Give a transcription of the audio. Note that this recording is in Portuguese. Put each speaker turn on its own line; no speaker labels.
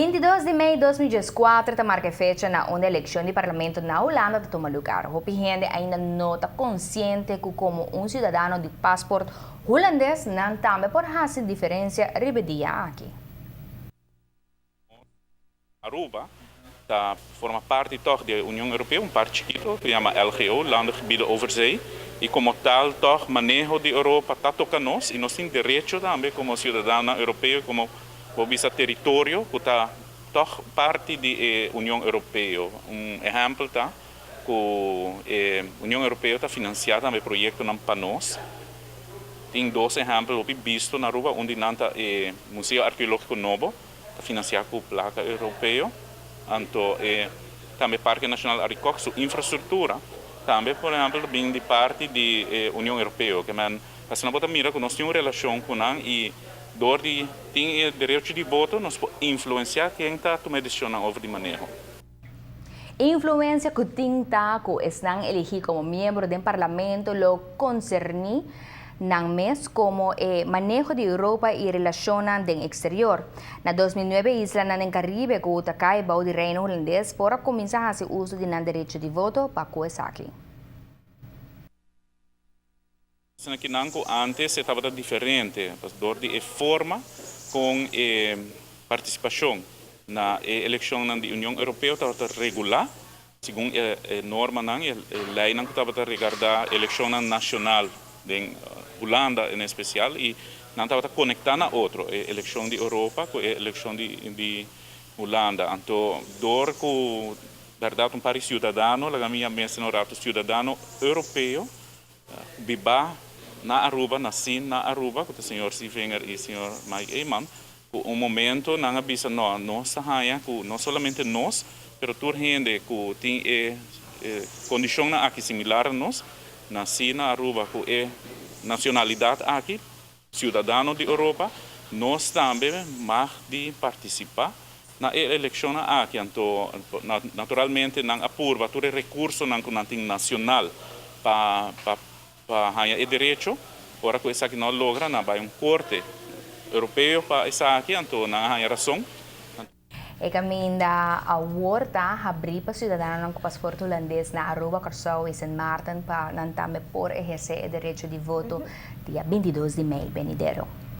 22 de maio de 2024 está marca fecha na onde a eleição de parlamento na Holanda está tomando lugar. O gente ainda não está consciente que como um cidadão de passaporte holandês não também por fazer diferença ribedia aqui.
Aruba forma parte toch da União Europeia, parte chiquito, que chama LGO, Landengebieden Overzee. E como tal, toch, manejo de Europa está tocando nós, e nós temos direito também como cidadão europeu, como esse território, que está toch parte da União Europeia. Exemplo tá, que a União Europeia está financiando também projeto para nós. Tem dois exemplos visto na Aruba, onde o Museu Arqueológico Novo está financiado com placa europeia. Então, também Parque Nacional Aricó, sua infraestrutura, também, por exemplo, vem de parte da União Europeia. Que se nós mira que nós temos uma relação com eles e door die tem direito de voto, nós podemos influenciar quem está tomando decisão over de manejo.
Influência que tem que estão elegidos como membro do parlamento lo concerni ng mês como manejo de Europa e relacionan com o exterior. Na 2009, isla na ng Caribe que o takaibaw de Reino Holandês para começar a fazer uso de ng direito de voto para coesaki.
Aqui antes estava diferente, door de forma com participação na eleição da União Europeia estava regular, segundo a norma a lei não estava regardar a eleição nacional de Holanda em especial e não estava conectada a outro, a eleição de Europa com a eleição de Holanda. Então, door que verdade país cidadão, a minha mencionar cidadão europeu, biba na Aruba, nasci na Aruba, com o senhor Sivenger e o senhor Mike Eyman, que momento não avisa nós não somente nós, mas toda gente que tem condição aqui similar a nós, nasci na Aruba, com nacionalidade aqui, cidadão de Europa, nós também mais de participar na eleição aqui. Então, naturalmente, não apurva todo recurso não tem nacional para ganhar direito, ora que isso aqui não logra, não vai corte europeu para isso aqui, então não há razão.
E kami da awarta habri pa cidadano ng pasaporte holandês na Aruba, Curaçao e San Martin pa nantame por exercer o direito de voto dia 22 de maio, venidero.